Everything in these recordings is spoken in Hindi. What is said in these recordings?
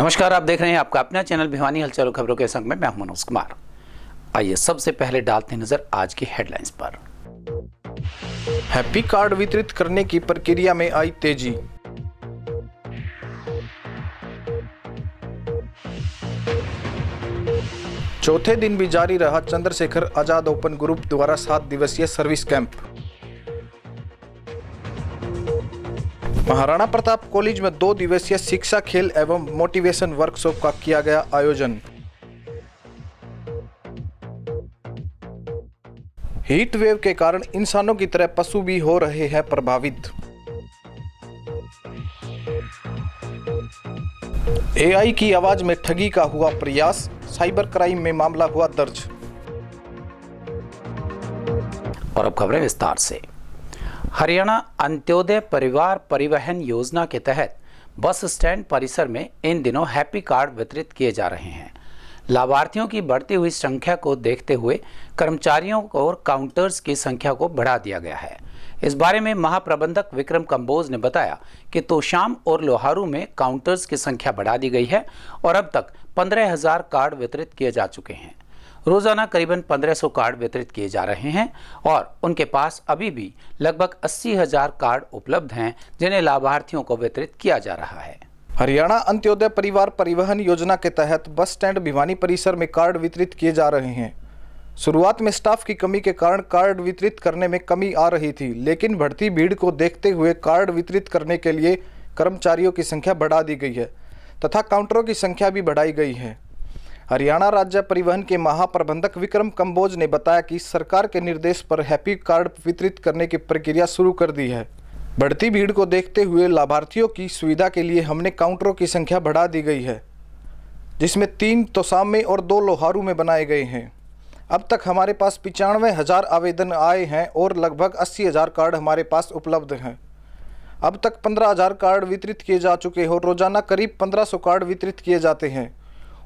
नमस्कार, आप देख रहे हैं आपका अपना चैनल भिवानी हलचल और खबरों के संग में मैं हूं मनोज कुमार। आइए सबसे पहले डालते हैं नजर आज की हेडलाइंस पर। हैप्पी कार्ड वितरित करने की प्रक्रिया में आई तेजी। चौथे दिन भी जारी रहा चंद्रशेखर आजाद ओपन ग्रुप द्वारा 7 दिवसीय service camp. Maharana Pratap college में 2 दिवसीय शिक्षा, खेल एवं मोटिवेशन वर्कशॉप का किया गया आयोजन। हीट वेव के कारण इंसानों की तरह पशु भी हो रहे हैं प्रभावित। एआई की आवाज में ठगी का हुआ प्रयास, साइबर क्राइम में मामला हुआ दर्ज। और अब खबरें विस्तार से। हरियाणा अंत्योदय परिवार परिवहन योजना के तहत बस स्टैंड परिसर में इन दिनों हैप्पी कार्ड वितरित किए जा रहे हैं। लाभार्थियों की बढ़ती हुई संख्या को देखते हुए कर्मचारियों और काउंटर्स की संख्या को बढ़ा दिया गया है। इस बारे में महाप्रबंधक विक्रम कंबोज ने बताया कि तोशाम और लोहारू में काउंटर्स की संख्या बढ़ा दी गई है और अब तक 15,000 कार्ड वितरित किए जा चुके हैं। रोजाना करीबन 1500 कार्ड वितरित किए जा रहे हैं और उनके पास अभी भी लगभग 80,000 कार्ड उपलब्ध हैं जिन्हें लाभार्थियों को वितरित किया जा रहा है। हरियाणा अंत्योदय परिवार परिवहन योजना के तहत बस स्टैंड भिवानी परिसर में कार्ड वितरित किए जा रहे हैं। शुरुआत में स्टाफ की कमी के कारण कार्ड वितरित करने में कमी आ रही थी, लेकिन बढ़ती भीड़ को देखते हुए कार्ड वितरित करने के लिए कर्मचारियों की संख्या बढ़ा दी गई है तथा काउंटरों की संख्या भी बढ़ाई गई है। हरियाणा राज्य परिवहन के महाप्रबंधक विक्रम कंबोज ने बताया कि सरकार के निर्देश पर हैप्पी कार्ड वितरित करने की प्रक्रिया शुरू कर दी है। बढ़ती भीड़ को देखते हुए लाभार्थियों की सुविधा के लिए हमने काउंटरों की संख्या बढ़ा दी गई है, जिसमें 3 तोशाम में और 2 लोहारू में बनाए गए हैं। अब तक हमारे पास 95,000 आवेदन आए हैं और लगभग 80,000 कार्ड हमारे पास उपलब्ध हैं। अब तक 15,000 कार्ड वितरित किए जा चुके हैं और रोजाना करीब 1500 कार्ड वितरित किए जाते हैं।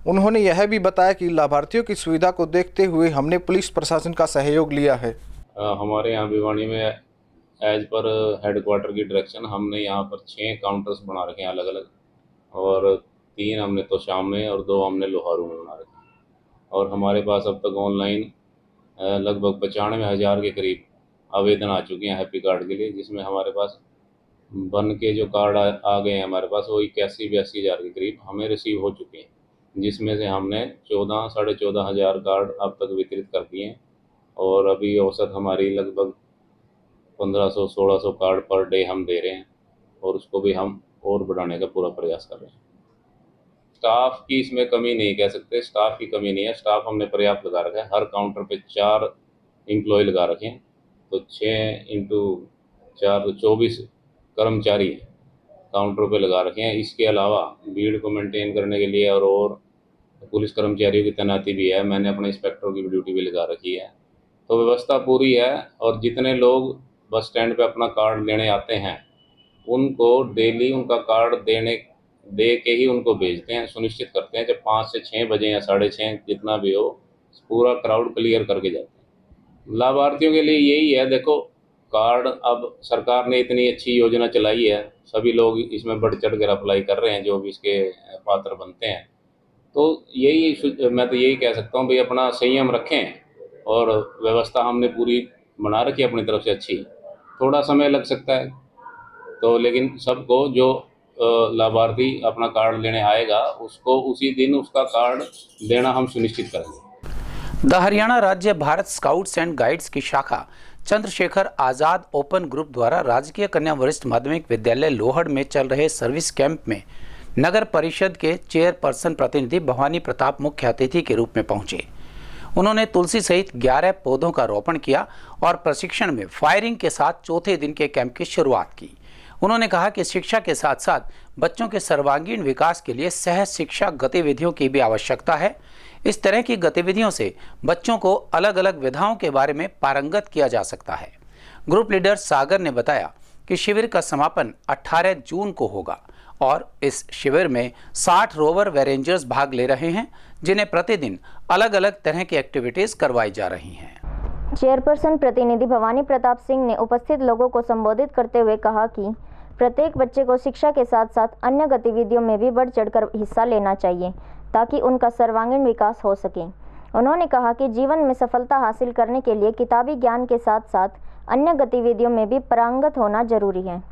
उन्होंने यह भी बताया कि लाभार्थियों की सुविधा को देखते हुए हमने पुलिस प्रशासन का सहयोग लिया है। हमारे यहाँ भिवानी में एज पर हेडक्वार्टर की डायरेक्शन हमने यहाँ पर 6 काउंटर्स बना रखे हैं अलग अलग, और 3 हमने तोशाम में और 2 हमने लोहारू में बना रखे हैं। और हमारे पास अब तक ऑनलाइन लगभग 95,000 के करीब आवेदन आ चुके हैं हैप्पी कार्ड के लिए, जिसमें हमारे पास बन के जो कार्ड आ गए हैं हमारे पास वो 81-82 हज़ार के करीब हमें रिसीव हो चुके हैं, जिसमें से हमने 14,000-14,500 कार्ड अब तक वितरित कर दिए हैं। और अभी औसत हमारी लगभग 1,500-1,600 कार्ड पर डे हम दे रहे हैं और उसको भी हम और बढ़ाने का पूरा प्रयास कर रहे हैं। स्टाफ की इसमें कमी नहीं कह सकते, स्टाफ की कमी नहीं है। स्टाफ हमने पर्याप्त लगा रखा है। हर काउंटर पे 4 एम्प्लॉय लगा रखे हैं, तो 6 × 4 तो 24 कर्मचारी काउंटर पे लगा रखे हैं। इसके अलावा भीड़ को मेंटेन करने के लिए और पुलिस कर्मचारियों की तैनाती भी है। मैंने अपने इंस्पेक्टरों की ड्यूटी भी लगा रखी है, तो व्यवस्था पूरी है। और जितने लोग बस स्टैंड पे अपना कार्ड लेने आते हैं उनको डेली उनका कार्ड दे के ही उनको भेजते हैं, सुनिश्चित करते हैं जब 5 से 6 बजे या 6:30 जितना भी हो, पूरा क्राउड क्लियर करके जाते हैं। लाभार्थियों के लिए यही है, देखो कार्ड अब सरकार ने इतनी अच्छी योजना चलाई है, सभी लोग इसमें बढ़ चढ़ कर अप्लाई कर रहे हैं जो भी इसके पात्र बनते हैं। तो यही मैं तो यही कह सकता हूँ भाई, अपना संयम रखें और व्यवस्था हमने पूरी बना रखी है अपनी तरफ से अच्छी। थोड़ा समय लग सकता है तो, लेकिन सबको जो लाभार्थी अपना कार्ड लेने आएगा उसको उसी दिन उसका कार्ड देना हम सुनिश्चित करेंगे। द हरियाणा राज्य भारत स्काउट्स एंड गाइड्स की शाखा चंद्रशेखर आजाद ओपन ग्रुप द्वारा राजकीय कन्या वरिष्ठ माध्यमिक विद्यालय लोहड़ में चल रहे सर्विस कैंप में नगर परिषद के चेयरपर्सन प्रतिनिधि भवानी प्रताप मुख्य अतिथि के रूप में पहुंचे। उन्होंने तुलसी सहित 11 पौधों का रोपण किया और प्रशिक्षण में फायरिंग के साथ चौथे दिन के कैंप की शुरुआत की। उन्होंने कहा कि शिक्षा के साथ साथ बच्चों के सर्वांगीण विकास के लिए सह शिक्षा गतिविधियों की भी आवश्यकता है। इस तरह की गतिविधियों से बच्चों को अलग अलग विधाओं के बारे में पारंगत किया जा सकता है। ग्रुप लीडर सागर ने बताया कि शिविर का समापन 18 जून को होगा और इस शिविर में 60 रोवर वेरेंजर्स भाग ले रहे हैं, जिन्हें प्रतिदिन अलग अलग तरह की एक्टिविटीज करवाई जा रही हैं। चेयरपर्सन प्रतिनिधि भवानी प्रताप सिंह ने उपस्थित लोगों को संबोधित करते हुए कहा कि प्रत्येक बच्चे को शिक्षा के साथ साथ अन्य गतिविधियों में भी बढ़ चढ़कर हिस्सा लेना चाहिए ताकि उनका सर्वांगीण विकास हो सके। उन्होंने कहा कि जीवन में सफलता हासिल करने के लिए किताबी ज्ञान के साथ साथ अन्य गतिविधियों में भी पारंगत होना जरूरी है।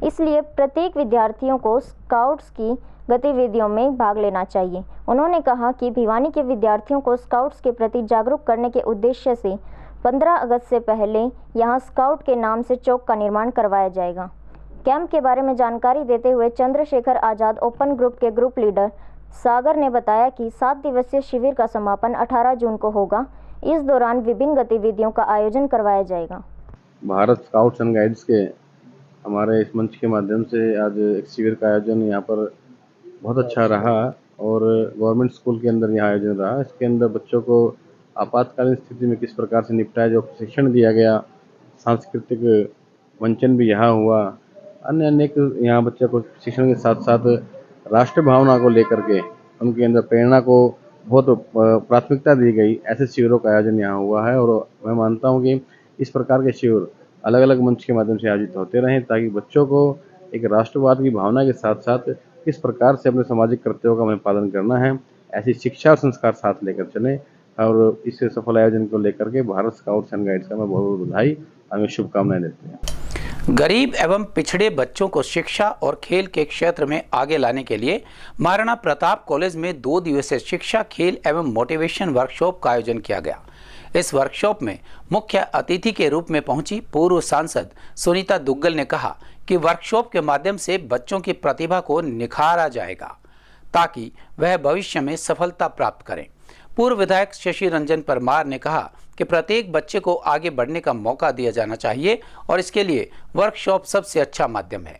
इसलिए प्रत्येक विद्यार्थियों को स्काउट्स की गतिविधियों में भाग लेना चाहिए। उन्होंने कहा कि भिवानी के विद्यार्थियों को स्काउट्स के प्रति जागरूक करने के उद्देश्य से 15 अगस्त से पहले यहां स्काउट के नाम से चौक का निर्माण करवाया जाएगा। कैंप के बारे में जानकारी देते हुए चंद्रशेखर आज़ाद ओपन ग्रुप के ग्रुप लीडर सागर ने बताया कि 7 दिवसीय शिविर का समापन 18 जून को होगा। इस दौरान विभिन्न गतिविधियों का आयोजन करवाया जाएगा। भारत स्काउट्स एंड गाइड्स के हमारे इस मंच के माध्यम से आज एक शिविर का आयोजन यहाँ पर बहुत अच्छा रहा और गवर्नमेंट स्कूल के अंदर यह आयोजन रहा। इसके अंदर बच्चों को आपातकालीन स्थिति में किस प्रकार से निपटाया, जो प्रशिक्षण दिया गया, सांस्कृतिक मंचन भी यहाँ हुआ, अन्य अनेक यहाँ बच्चों को शिक्षण के साथ साथ राष्ट्र भावना को लेकर के उनके अंदर प्रेरणा को बहुत प्राथमिकता दी गई। ऐसे शिविरों का आयोजन यहाँ हुआ है और मैं मानता हूँ कि इस प्रकार के शिविर अलग अलग मंच के माध्यम से आयोजित होते रहें ताकि बच्चों को एक राष्ट्रवाद की भावना के साथ साथ किस प्रकार से अपने सामाजिक कर्तव्यों का हमें पालन करना है, ऐसी शिक्षा और संस्कार साथ लेकर चलें। और इस सफल आयोजन को लेकर के भारत स्काउट्स एंड गाइड्स का मैं बहुत बहुत बधाई, हमें शुभकामनाएं देते हैं। गरीब एवं पिछड़े बच्चों को शिक्षा और खेल के क्षेत्र में आगे लाने के लिए महाराणा प्रताप कॉलेज में 2 दिवसीय शिक्षा, खेल एवं मोटिवेशन वर्कशॉप का आयोजन किया गया। इस वर्कशॉप में मुख्य अतिथि के रूप में पहुंची पूर्व सांसद सुनीता दुग्गल ने कहा कि वर्कशॉप के माध्यम से बच्चों की प्रतिभा को निखारा जाएगा ताकि वह भविष्य में सफलता प्राप्त करें। पूर्व विधायक शशि रंजन परमार ने कहा कि प्रत्येक बच्चे को आगे बढ़ने का मौका दिया जाना चाहिए और इसके लिए वर्कशॉप सबसे अच्छा माध्यम है।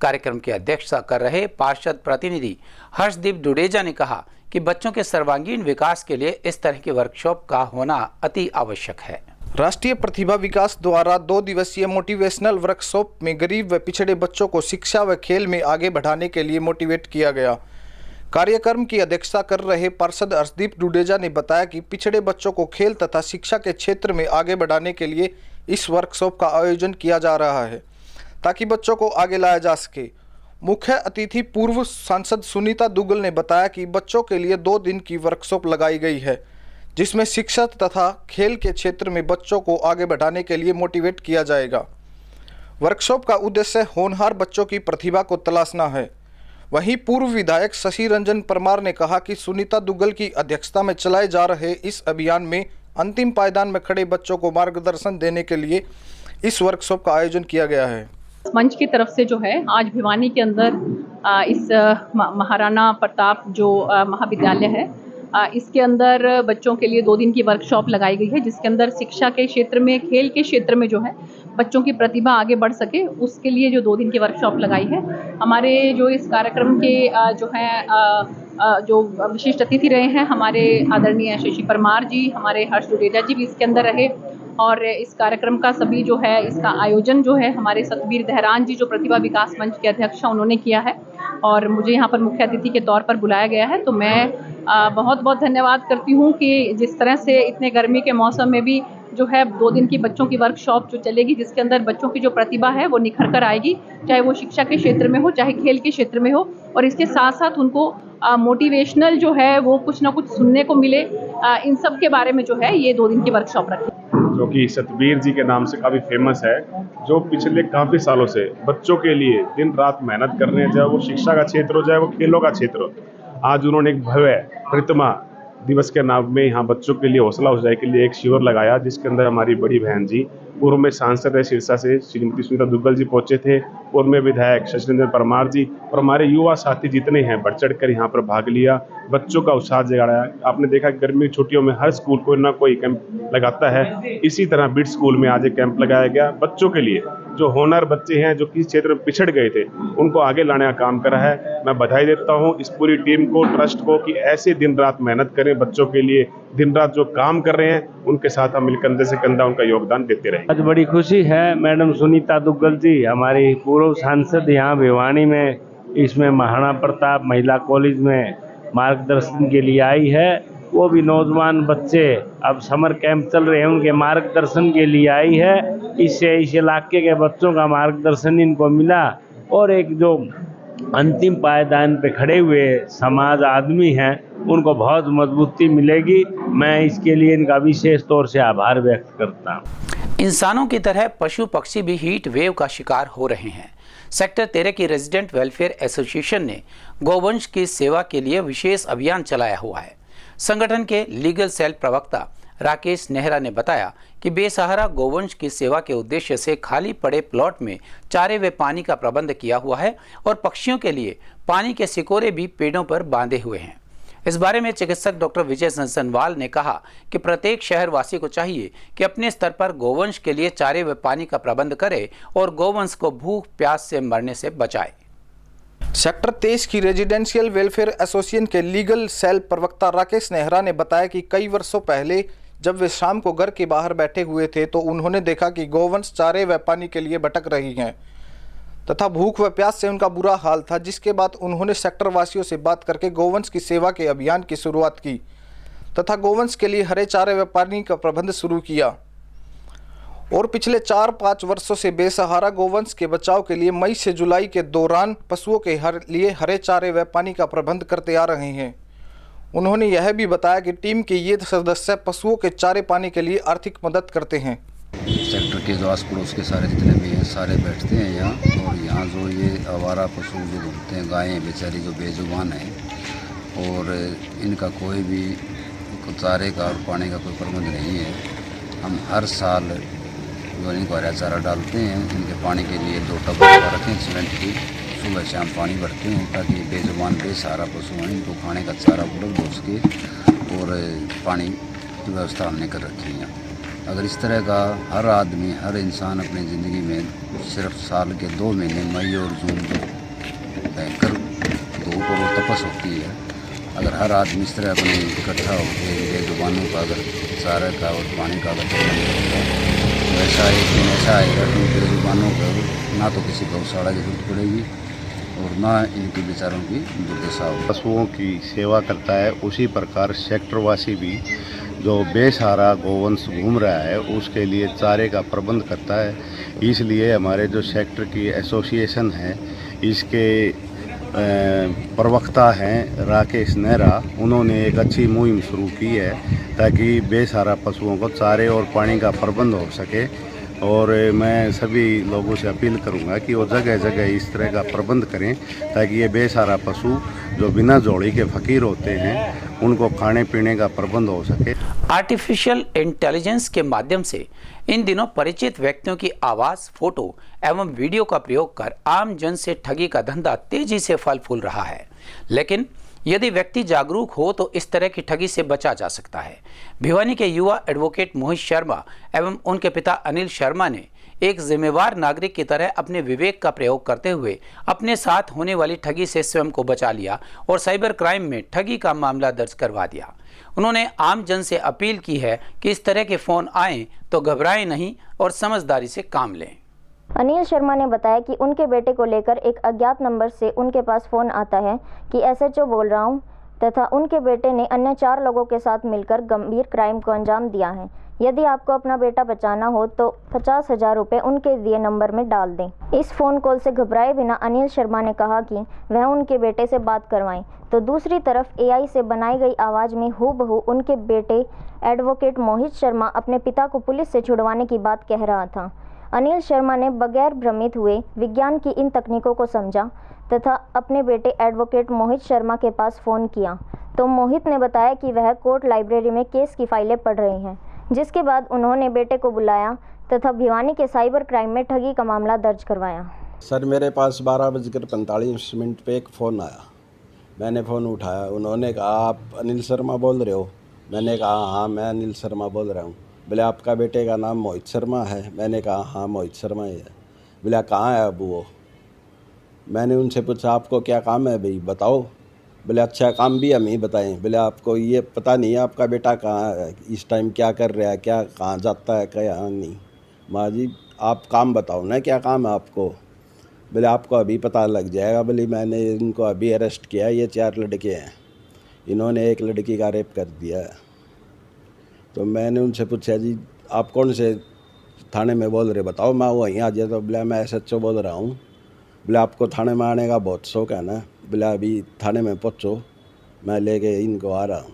कार्यक्रम की अध्यक्षता कर रहे पार्षद प्रतिनिधि हर्षदीप डुडेजा ने कहा कि बच्चों के सर्वांगीण विकास के लिए इस तरह की वर्कशॉप का होना अति आवश्यक है। राष्ट्रीय प्रतिभा विकास द्वारा 2 दिवसीय मोटिवेशनल वर्कशॉप में गरीब व पिछड़े बच्चों को शिक्षा व खेल में आगे बढ़ाने के लिए मोटिवेट किया गया। कार्यक्रम की अध्यक्षता कर रहे पार्षद हर्षदीप डुडेजा ने बताया कि पिछड़े बच्चों को खेल तथा शिक्षा के क्षेत्र में आगे बढ़ाने के लिए इस वर्कशॉप का आयोजन किया जा रहा है ताकि बच्चों को आगे लाया जा सके। मुख्य अतिथि पूर्व सांसद सुनीता दुग्गल ने बताया कि बच्चों के लिए 2 दिन की वर्कशॉप लगाई गई है जिसमें शिक्षा तथा खेल के क्षेत्र में बच्चों को आगे बढ़ाने के लिए मोटिवेट किया जाएगा। वर्कशॉप का उद्देश्य होनहार बच्चों की प्रतिभा को तलाशना है। वहीं पूर्व विधायक शशि रंजन परमार ने कहा कि सुनीता दुग्गल की अध्यक्षता में चलाए जा रहे इस अभियान में अंतिम पायदान में खड़े बच्चों को मार्गदर्शन देने के लिए इस वर्कशॉप का आयोजन किया गया है। मंच की तरफ से जो है आज भिवानी के अंदर इस महाराणा प्रताप जो महाविद्यालय है इसके अंदर बच्चों के लिए 2 दिन की वर्कशॉप लगाई गई है जिसके अंदर शिक्षा के क्षेत्र में, खेल के क्षेत्र में जो है बच्चों की प्रतिभा आगे बढ़ सके उसके लिए जो 2 दिन की वर्कशॉप लगाई है। हमारे जो इस कार्यक्रम के जो है जो विशिष्ट अतिथि रहे हैं हमारे आदरणीय शशि परमार जी, हमारे हर्ष डुडेजा जी भी इसके अंदर रहे और इस कार्यक्रम का सभी जो है इसका आयोजन जो है हमारे सतबीर दहरान जी जो प्रतिभा विकास मंच के अध्यक्ष हैं उन्होंने किया है और मुझे यहाँ पर मुख्य अतिथि के तौर पर बुलाया गया है। तो मैं बहुत बहुत धन्यवाद करती हूँ कि जिस तरह से इतने गर्मी के मौसम में भी जो है 2 दिन की बच्चों की वर्कशॉप जो चलेगी जिसके अंदर बच्चों की जो प्रतिभा है वो निखर कर आएगी, चाहे वो शिक्षा के क्षेत्र में हो चाहे खेल के क्षेत्र में हो और इसके साथ साथ उनको मोटिवेशनल जो है वो कुछ ना कुछ सुनने को मिले। इन सब के बारे में जो है ये 2 दिन की वर्कशॉप रखी जो कि सतबीर जी के नाम से काफ़ी फेमस है, जो पिछले काफ़ी सालों से बच्चों के लिए दिन रात मेहनत कर रहे हैं, चाहे वो शिक्षा का क्षेत्र हो चाहे वो खेलों का क्षेत्र हो। आज उन्होंने एक भव्य प्रतिमा दिवस के नाम में यहाँ बच्चों के लिए हौसला अफजाई के लिए एक शिविर लगाया जिसके अंदर हमारी बड़ी बहन जी पूर्व में सांसद है सिरसा से श्रीमती सुनीता दुग्गल जी पहुंचे थे, पूर्व में विधायक शशि रंजन परमार जी और हमारे युवा साथी जितने हैं बढ़ चढ़ कर यहाँ पर भाग लिया, बच्चों का उत्साह जगाया। आपने देखा गर्मी छुट्टियों में हर स्कूल कोई ना कोई कैंप लगाता है, इसी तरह बिट स्कूल में आज एक कैंप लगाया गया बच्चों के लिए जो होनहार बच्चे हैं जो किस क्षेत्र में पिछड़ गए थे उनको आगे लाने का काम करा है। मैं बधाई देता हूँ इस पूरी टीम को, ट्रस्ट को कि ऐसे दिन रात मेहनत करें बच्चों के लिए, दिन रात जो काम कर रहे हैं उनके साथ हम मिलकर कंधे से कंधा उनका योगदान देते रहें। आज बड़ी खुशी है मैडम सुनीता दुग्गल जी हमारी पूर्व सांसद यहाँ भिवानी में इसमें महाराणा प्रताप महिला कॉलेज में मार्गदर्शन के लिए आई है। वो भी नौजवान बच्चे अब समर कैंप चल रहे हैं उनके मार्गदर्शन के लिए आई है। इससे इस इलाके के बच्चों का मार्गदर्शन इनको मिला और एक जो अंतिम पायदान पे खड़े हुए समाज आदमी हैं उनको बहुत मजबूती मिलेगी। मैं इसके लिए इनका विशेष तौर से आभार व्यक्त करता हूँ। इंसानों की तरह पशु पक्षी भी हीट वेव का शिकार हो रहे हैं। सेक्टर 13 की रेजिडेंट वेलफेयर एसोसिएशन ने गौवंश की सेवा के लिए विशेष अभियान चलाया हुआ है। संगठन के लीगल सेल प्रवक्ता राकेश नेहरा ने बताया कि बेसहारा गौवंश की सेवा के उद्देश्य से खाली पड़े प्लॉट में चारे व पानी का प्रबंध किया हुआ है और पक्षियों के लिए पानी के सिकोरे भी पेड़ों पर बांधे हुए हैं। इस बारे में चिकित्सक डॉक्टर विजय सनसनवाल ने कहा कि प्रत्येक शहरवासी को चाहिए कि अपने स्तर पर गौवंश के लिए चारे व पानी का प्रबंध करे और गौवंश को भूख प्यास से मरने से बचाए। सेक्टर 23 की रेजिडेंशियल वेलफेयर एसोसिएशन के लीगल सेल प्रवक्ता राकेश नेहरा ने बताया कि कई वर्षों पहले जब वे शाम को घर के बाहर बैठे हुए थे तो उन्होंने देखा कि गौवंश चारे व पानी के लिए भटक रही हैं तथा भूख व प्यास से उनका बुरा हाल था, जिसके बाद उन्होंने सेक्टर वासियों से बात करके गौवंश की सेवा के अभियान की शुरुआत की तथा गौवंश के लिए हरे चारे व पानी का प्रबंध शुरू किया और पिछले 4-5 वर्षों से बेसहारा गौवंश के बचाव के लिए मई से जुलाई के दौरान पशुओं के लिए हरे चारे व पानी का प्रबंध करते आ रहे हैं। उन्होंने यह भी बताया कि टीम के ये सदस्य पशुओं के चारे पानी के लिए आर्थिक मदद करते हैं। सेक्टर के जो आस पड़ोस के सारे जितने भी हैं सारे बैठते हैं यहाँ, और यहाँ जो ये आवारा पशु जो घूमते हैं, गायें बेचारी जो बेजुबान हैं और इनका कोई भी चारे का और पानी का कोई प्रबंध नहीं है। हम हर साल जो इनको हरा चारा डालते हैं, इनके पानी के लिए 2 टब रखें सीमेंट की, सुबह शाम पानी भरते हैं ताकि बेजुबान बेसहारा पशु हैं इनको खाने का चारा उपलब्ध हो सके और पानी की व्यवस्था हमने कर रखी है। अगर इस तरह का हर आदमी हर इंसान अपनी ज़िंदगी में सिर्फ साल के 2 महीने मई और जून जो भयंकर धूप और तपस होती है, अगर हर आदमी इस तरह अपने इकट्ठा होकर बेजुबानों का अगर चारा का और पानी का अगर तो ऐसा एक दिन ऐसा आएगा कि बेजुबानों को ना तो किसी गौशाला की जरूरत पड़ेगी और ना इनकी बेचारों की दुर्दशा हो। पशुओं की सेवा करता है उसी प्रकार सेक्टरवासी भी जो बेसहारा गौवंश घूम रहा है उसके लिए चारे का प्रबंध करता है। इसलिए हमारे जो सेक्टर की एसोसिएशन है इसके प्रवक्ता हैं राकेश नेहरा, उन्होंने एक अच्छी मुहिम शुरू की है ताकि बेसहारा पशुओं को चारे और पानी का प्रबंध हो सके। और मैं सभी लोगों से अपील करूंगा कि वो जगह जगह इस तरह का प्रबंध करें ताकि ये बेसहारा पशु जो बिना जोड़ी के फ़कीर होते हैं उनको खाने पीने का प्रबंध हो सके। आर्टिफिशियल इंटेलिजेंस के माध्यम से इन दिनों परिचित व्यक्तियों की आवाज़, फोटो एवं वीडियो का प्रयोग कर आम जन से ठगी का धंधा तेजी से फल फूल रहा है। लेकिन यदि व्यक्ति जागरूक हो तो इस तरह की ठगी से बचा जा सकता है। भिवानी के युवा एडवोकेट मोहित शर्मा एवं उनके पिता अनिल शर्मा ने एक जिम्मेवार नागरिक की तरह अपने विवेक का प्रयोग करते हुए अपने साथ होने वाली ठगी से स्वयं को बचा लिया और साइबर क्राइम में ठगी का मामला दर्ज करवा दिया। उन्होंने आम जन से अपील की है कि इस तरह के फ़ोन आएं तो घबराएं नहीं और समझदारी से काम लें। अनिल शर्मा ने बताया कि उनके बेटे को लेकर एक अज्ञात नंबर से उनके पास फ़ोन आता है कि SHO बोल रहा हूं तथा उनके बेटे ने अन्य 4 लोगों के साथ मिलकर गंभीर क्राइम को अंजाम दिया है। यदि आपको अपना बेटा बचाना हो तो 50,000 रुपये उनके दिए नंबर में डाल दें। इस फ़ोन कॉल से घबराए बिना अनिल शर्मा ने कहा कि वह उनके बेटे से बात करवाएं, तो दूसरी तरफ AI से बनाई गई आवाज़ में हूबहू उनके बेटे एडवोकेट मोहित शर्मा अपने पिता को पुलिस से छुड़वाने की बात कह रहा था। अनिल शर्मा ने बगैर भ्रमित हुए विज्ञान की इन तकनीकों को समझा तथा अपने बेटे एडवोकेट मोहित शर्मा के पास फ़ोन किया तो मोहित ने बताया कि वह कोर्ट लाइब्रेरी में केस की फाइलें पढ़ रहे हैं, जिसके बाद उन्होंने बेटे को बुलाया तथा भिवानी के साइबर क्राइम में ठगी का मामला दर्ज करवाया। सर, मेरे पास 12:45 पे एक फ़ोन आया। मैंने फ़ोन उठाया। उन्होंने कहा आप अनिल शर्मा बोल रहे हो? मैंने कहा हाँ मैं अनिल शर्मा बोल रहा हूँ। बोले आपका बेटे का नाम मोहित शर्मा है? मैंने कहा हाँ मोहित शर्मा ही है। बोले कहाँ है अब वो? मैंने उनसे पूछा आपको क्या काम है भाई बताओ। बोले अच्छा काम भी हम ही बताएं। बोले आपको ये पता नहीं है आपका बेटा कहाँ है, इस टाइम क्या कर रहा है, क्या कहाँ जाता है, क्या नहीं। माँ जी आप काम बताओ ना, क्या काम है आपको? बोले आपको अभी पता लग जाएगा। बोले मैंने इनको अभी अरेस्ट किया, ये 4 लड़के हैं, इन्होंने एक लड़की का रेप कर दिया है। तो मैंने उनसे पूछा जी आप कौन से थाने में बोल रहे बताओ, मैं वहीं आ जाता। बोला मैं SHO बोल रहा हूँ। बोले आपको थाने में आने का बहुत शौक है ना, बोले अभी थाने में पहुँचो, मैं लेके इनको आ रहा हूँ।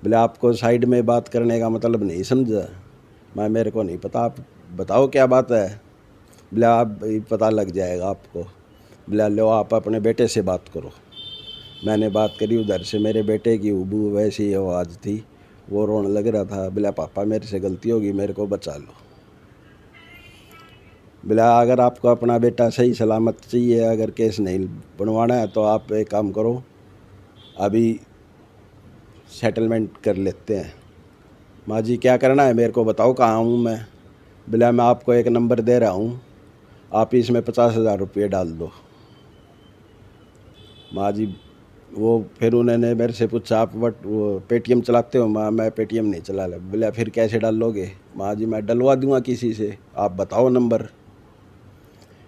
बोले आपको साइड में बात करने का मतलब नहीं समझा, मैं मेरे को नहीं पता, आप बताओ क्या बात है। बोले आप पता लग जाएगा आपको। बोले लो आप अपने बेटे से बात करो। मैंने बात करी, उधर से मेरे बेटे की उबू वैसी आवाज़ थी, वो रोने लग रहा था। बोला पापा मेरे से गलती होगी, मेरे को बचा लो। बोला अगर आपको अपना बेटा सही सलामत चाहिए, अगर केस नहीं बनवाना है तो आप एक काम करो, अभी सेटलमेंट कर लेते हैं। माँ जी क्या करना है मेरे को बताओ, कहाँ हूँ मैं। बोला मैं आपको एक नंबर दे रहा हूँ, आप इसमें 50,000 रुपये डाल दो। माँ जी वो फिर उन्होंने मेरे से पूछा आप वो पेटीएम चलाते हो। माँ मैं पेटीएम नहीं चला ले। बोला फिर कैसे डाल लोगे। माँ जी मैं डलवा दूँगा किसी से, आप बताओ नंबर।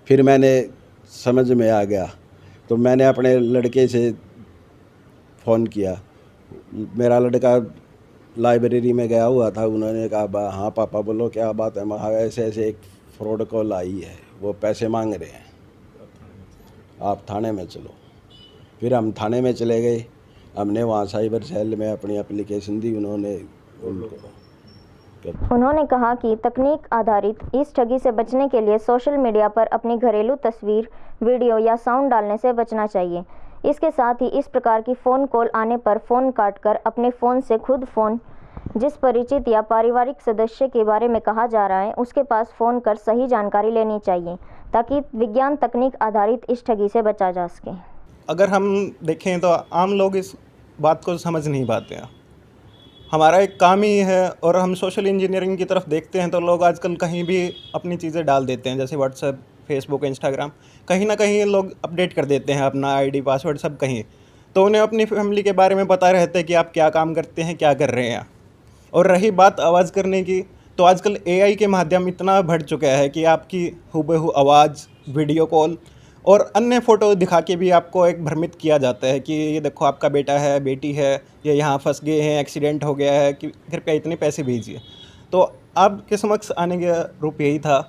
फिर मैंने समझ में आ गया तो मैंने अपने लड़के से फ़ोन किया। मेरा लड़का लाइब्रेरी में गया हुआ था, उन्होंने कहा हाँ पापा बोलो क्या बात है। मैं ऐसे ऐसे एक फ्रॉड कॉल आई है, वो पैसे मांग रहे हैं, आप थाने में चलो। फिर हम थाने में चले गए, हमने वहाँ साइबर सेल में अपनी एप्लीकेशन दी। उन्होंने कहा कि तकनीक आधारित इस ठगी से बचने के लिए सोशल मीडिया पर अपनी घरेलू तस्वीर, वीडियो या साउंड डालने से बचना चाहिए। इसके साथ ही इस प्रकार की फ़ोन कॉल आने पर फ़ोन काटकर अपने फ़ोन से खुद फ़ोन जिस परिचित या पारिवारिक सदस्य के बारे में कहा जा रहा है उसके पास फ़ोन कर सही जानकारी लेनी चाहिए, ताकि विज्ञान तकनीक आधारित इस ठगी से बचा जा सके। अगर हम देखें तो आम लोग इस बात को समझ नहीं पाते हैं। हमारा एक काम ही है, और हम सोशल इंजीनियरिंग की तरफ देखते हैं तो लोग आजकल कहीं भी अपनी चीज़ें डाल देते हैं, जैसे व्हाट्सएप, फेसबुक, इंस्टाग्राम, कहीं ना कहीं लोग अपडेट कर देते हैं अपना आईडी, पासवर्ड सब कहीं। तो उन्हें अपनी फैमिली के बारे में पता रहता है कि आप क्या काम करते हैं, क्या कर रहे हैं। और रही बात आवाज़ करने की, तो आजकल एआई के माध्यम इतना बढ़ चुका है कि आपकी हुबहू आवाज़, वीडियो कॉल और अन्य फ़ोटो दिखा के भी आपको एक भ्रमित किया जाता है कि ये देखो आपका बेटा है, बेटी है, ये यहाँ फंस गए हैं, एक्सीडेंट हो गया है, कि कृपया इतने पैसे भेजिए। तो आपके समक्ष आने का रूप यही था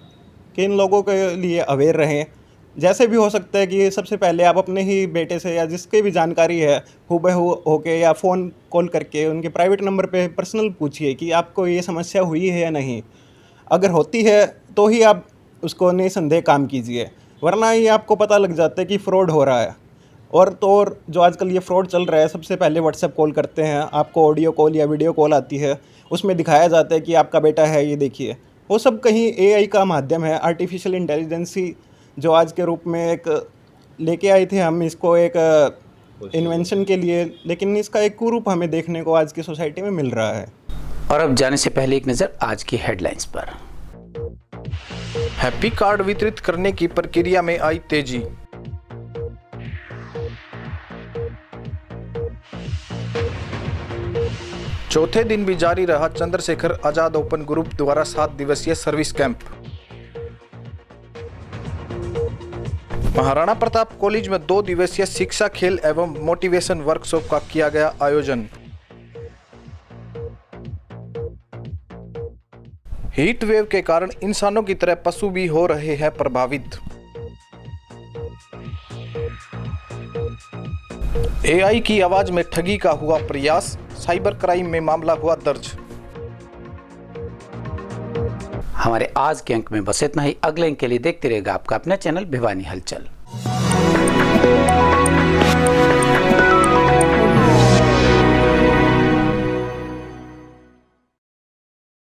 कि इन लोगों के लिए अवेयर रहें। जैसे भी हो सकता है कि सबसे पहले आप अपने ही बेटे से या जिसके भी जानकारी है हुबहू होके या फ़ोन कॉल करके उनके प्राइवेट नंबर पे पर्सनल पूछिए कि आपको ये समस्या हुई है या नहीं। अगर होती है तो ही आप उसको निसंदेह काम कीजिए, वरना ही आपको पता लग जाता है कि फ़्रॉड हो रहा है। और तो और जो आजकल ये फ़्रॉड चल रहा है, सबसे पहले व्हाट्सएप कॉल करते हैं, आपको ऑडियो कॉल या वीडियो कॉल आती है, उसमें दिखाया जाता है कि आपका बेटा है, ये देखिए। वो सब कहीं एआई का माध्यम है, आर्टिफिशियल इंटेलिजेंसी जो आज के रूप में एक लेके आए थे हम इसको एक इन्वेंशन के लिए, लेकिन इसका एक कुरूप हमें देखने को आज की सोसाइटी में मिल रहा है। और अब जाने से पहले एक नज़र आज की हेडलाइंस पर। हैप्पी कार्ड वितरित करने की प्रक्रिया में आई तेजी। चौथे दिन भी जारी रहा चंद्रशेखर आजाद ओपन ग्रुप द्वारा 7 दिवसीय service camp. Maharana Pratap college में 2 दिवसीय शिक्षा, खेल एवं मोटिवेशन वर्कशॉप का किया गया आयोजन। हीट वेव के कारण इंसानों की तरह पशु भी हो रहे हैं प्रभावित। एआई की आवाज में ठगी का हुआ प्रयास, साइबर क्राइम में मामला हुआ दर्ज। हमारे आज के अंक में बस इतना ही। अगले अंक के लिए देखते रहेगा आपका अपना चैनल भिवानी हलचल।